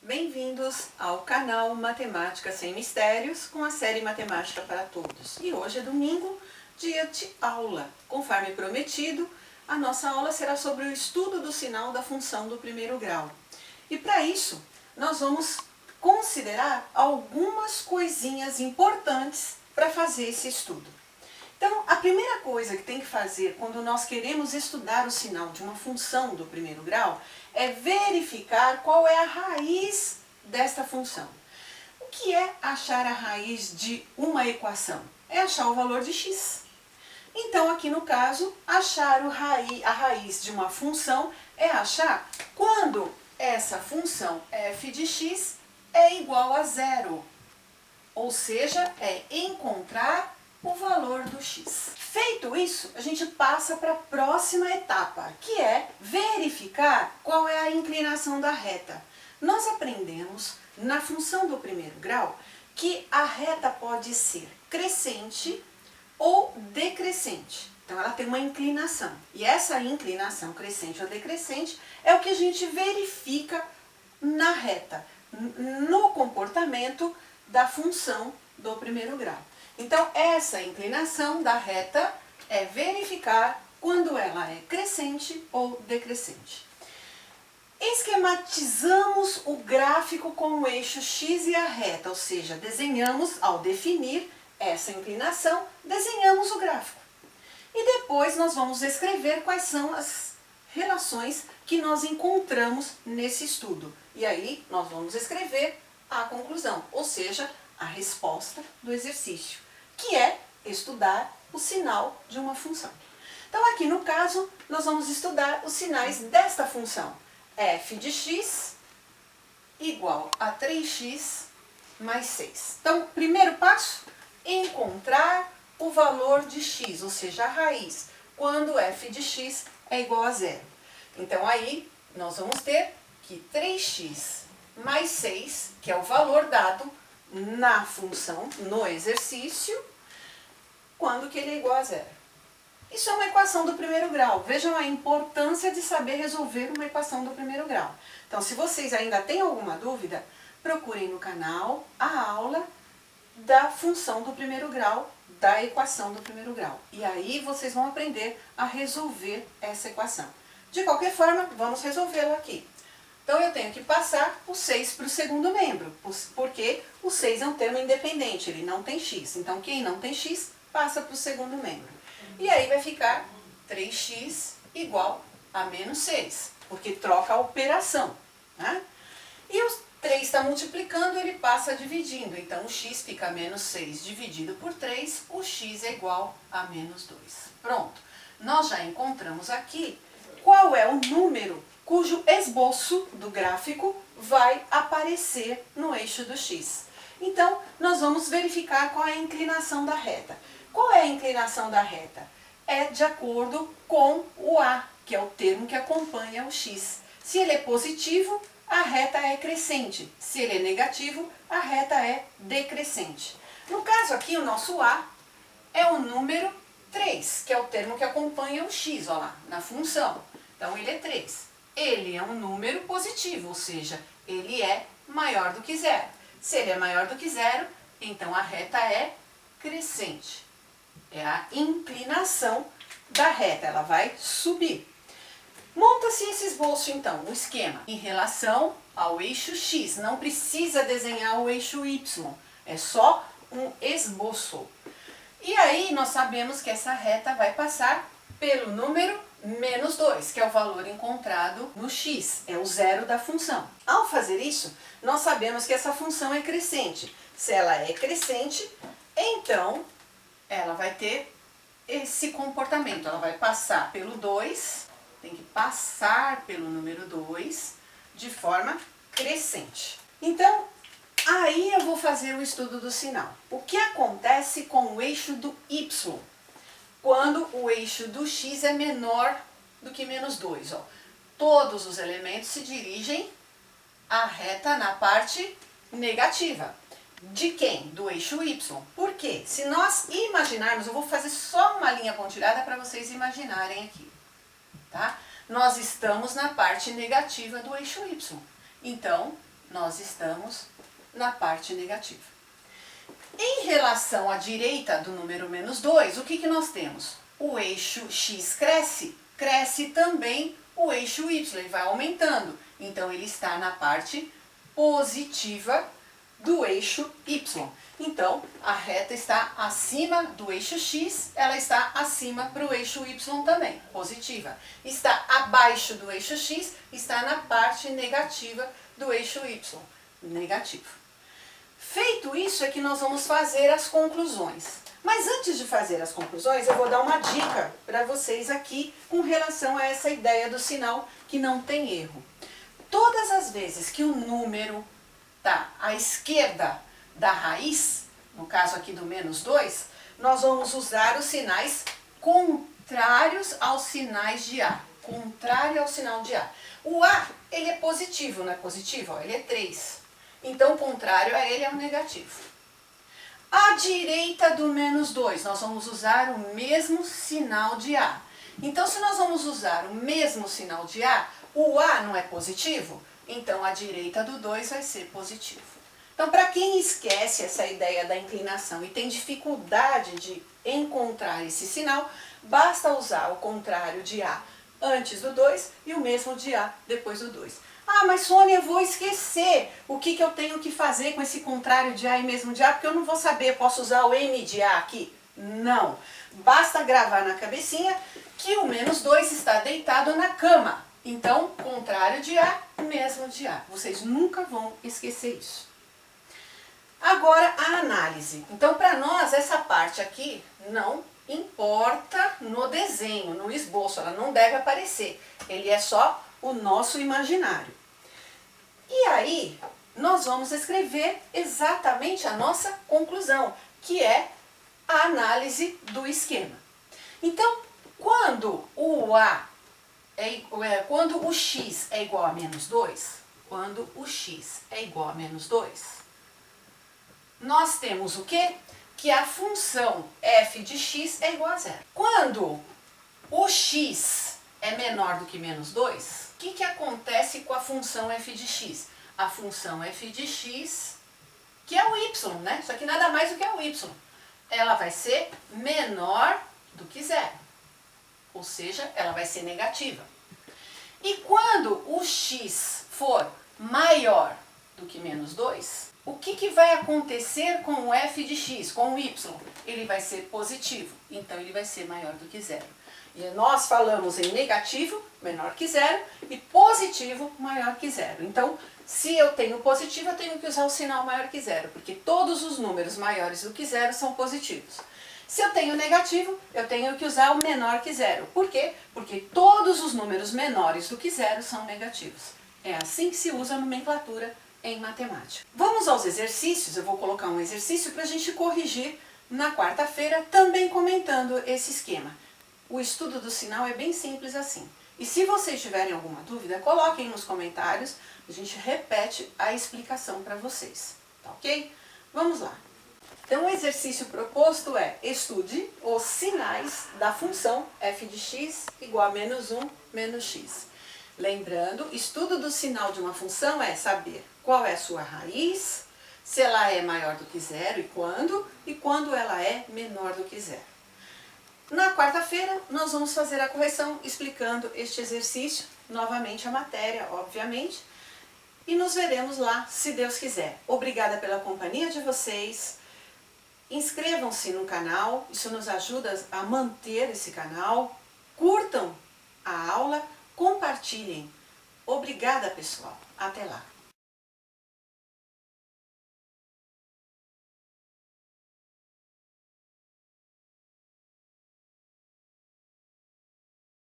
Bem-vindos ao canal Matemática Sem Mistérios, com a série Matemática para Todos. E hoje é domingo, dia de aula. Conforme prometido, a nossa aula será sobre o estudo do sinal da função do primeiro grau. E para isso, nós vamos considerar algumas coisinhas importantes para fazer esse estudo. Então, a primeira coisa que tem que fazer quando nós queremos estudar o sinal de uma função do primeiro grau é verificar qual é a raiz desta função. O que é achar a raiz de uma equação? É achar o valor de x. Então, aqui no caso, achar a raiz de uma função é achar quando essa função f de x é igual a zero. Ou seja, é encontrar o valor do x. Feito isso, a gente passa para a próxima etapa, que é verificar qual é a inclinação da reta. Nós aprendemos na função do primeiro grau que a reta pode ser crescente ou decrescente. Então ela tem uma inclinação. E essa inclinação crescente ou decrescente é o que a gente verifica na reta, no comportamento da função do primeiro grau. Então, essa inclinação da reta é verificar quando ela é crescente ou decrescente. Esquematizamos o gráfico com o eixo x e a reta, ou seja, desenhamos, ao definir essa inclinação, desenhamos o gráfico. E depois nós vamos escrever quais são as relações que nós encontramos nesse estudo. E aí nós vamos escrever a conclusão, ou seja, a resposta do exercício, que é estudar o sinal de uma função. Então, aqui no caso, nós vamos estudar os sinais desta função. F de x igual a 3x mais 6. Então, primeiro passo, encontrar o valor de x, ou seja, a raiz, quando f de x é igual a zero. Então, aí, nós vamos ter que 3x mais 6, que é o valor dado na função, no exercício, quando que ele é igual a zero. Isso é uma equação do primeiro grau. Vejam a importância de saber resolver uma equação do primeiro grau. Então, se vocês ainda têm alguma dúvida, procurem no canal a aula da função do primeiro grau, da equação do primeiro grau. E aí vocês vão aprender a resolver essa equação. De qualquer forma, vamos resolvê-la aqui. Então, eu tenho que passar o 6 para o segundo membro, porque o 6 é um termo independente, ele não tem x. Então, quem não tem x, passa para o segundo membro. E aí vai ficar 3x igual a menos 6, porque troca a operação, né? E o 3 está multiplicando, ele passa dividindo. Então, o x fica menos 6 dividido por 3, o x é igual a menos 2. Pronto. Nós já encontramos aqui qual é o número cujo esboço do gráfico vai aparecer no eixo do x. Então, nós vamos verificar qual é a inclinação da reta. Qual é a inclinação da reta? É de acordo com o A, que é o termo que acompanha o x. Se ele é positivo, a reta é crescente. Se ele é negativo, a reta é decrescente. No caso aqui, o nosso A é o número 3, que é o termo que acompanha o x, ó lá, na função. Então, ele é 3. Ele é um número positivo, ou seja, ele é maior do que zero. Se ele é maior do que zero, então a reta é crescente. É a inclinação da reta, ela vai subir. Monta-se esse esboço, então, o esquema, em relação ao eixo x. Não precisa desenhar o eixo y, é só um esboço. E aí, nós sabemos que essa reta vai passar pelo número menos 2, que é o valor encontrado no x, é o zero da função. Ao fazer isso, nós sabemos que essa função é crescente. Se ela é crescente, então ela vai ter esse comportamento. Ela vai passar pelo 2, tem que passar pelo número 2 de forma crescente. Então, aí eu vou fazer o estudo do sinal. O que acontece com o eixo do y? Quando o eixo do x é menor do que menos 2. Ó. Todos os elementos se dirigem à reta na parte negativa. De quem? Do eixo y. Por quê? Se nós imaginarmos, eu vou fazer só uma linha pontilhada para vocês imaginarem aqui. Tá? Nós estamos na parte negativa do eixo y. Então, nós estamos na parte negativa. Em relação à direita do número menos 2, o que nós temos? O eixo x cresce, cresce também o eixo y, ele vai aumentando. Então, ele está na parte positiva do eixo y. Então, a reta está acima do eixo x, ela está acima para o eixo y também, positiva. Está abaixo do eixo x, está na parte negativa do eixo y, negativo. Feito isso é que nós vamos fazer as conclusões. Mas antes de fazer as conclusões, eu vou dar uma dica para vocês aqui com relação a essa ideia do sinal que não tem erro. Todas as vezes que o número está à esquerda da raiz, no caso aqui do menos 2, nós vamos usar os sinais contrários aos sinais de A. Contrário ao sinal de A. O A, ele é positivo, não é positivo? Ó, ele é 3. Então, o contrário a ele é o negativo. À direita do menos 2, nós vamos usar o mesmo sinal de A. Então, se nós vamos usar o mesmo sinal de A, o A não é positivo, então a direita do 2 vai ser positivo. Então, para quem esquece essa ideia da inclinação e tem dificuldade de encontrar esse sinal, basta usar o contrário de A antes do 2 e o mesmo de A depois do 2. Ah, mas Sônia, eu vou esquecer o que eu tenho que fazer com esse contrário de A e mesmo de A, porque eu não vou saber, posso usar o M de A aqui? Não. Basta gravar na cabecinha que o menos 2 está deitado na cama. Então, contrário de A, mesmo de A. Vocês nunca vão esquecer isso. Agora, a análise. Então, para nós, essa parte aqui não importa no desenho, no esboço. Ela não deve aparecer. Ele é só o nosso imaginário. E aí, nós vamos escrever exatamente a nossa conclusão, que é a análise do esquema. Então, quando o x é igual a menos 2, quando o x é igual a menos 2, nós temos o quê? Que a função f de x é igual a zero. Quando o x é menor do que menos 2, o que acontece com a função f de x? A função f de x, que é o y, né? Isso aqui nada mais do que é o y. Ela vai ser menor do que zero. Ou seja, ela vai ser negativa. E quando o x for maior do que menos 2, o que vai acontecer com o f de x, com o y? Ele vai ser positivo, então ele vai ser maior do que zero. E nós falamos em negativo, menor que zero, e positivo, maior que zero. Então, se eu tenho positivo, eu tenho que usar o sinal maior que zero, porque todos os números maiores do que zero são positivos. Se eu tenho negativo, eu tenho que usar o menor que zero. Por quê? Porque todos os números menores do que zero são negativos. É assim que se usa a nomenclatura em matemática. Vamos aos exercícios. Eu vou colocar um exercício para a gente corrigir na quarta-feira, também comentando esse esquema. O estudo do sinal é bem simples assim. E se vocês tiverem alguma dúvida, coloquem nos comentários, a gente repete a explicação para vocês, tá ok? Vamos lá. Então, o exercício proposto é: estude os sinais da função f de x igual a menos 1 menos x. Lembrando, estudo do sinal de uma função é saber qual é a sua raiz, se ela é maior do que zero e quando ela é menor do que zero. Na quarta-feira, nós vamos fazer a correção explicando este exercício, novamente a matéria, obviamente, e nos veremos lá, se Deus quiser. Obrigada pela companhia de vocês. Inscrevam-se no canal, isso nos ajuda a manter esse canal. Curtam a aula, compartilhem. Obrigada, pessoal. Até lá.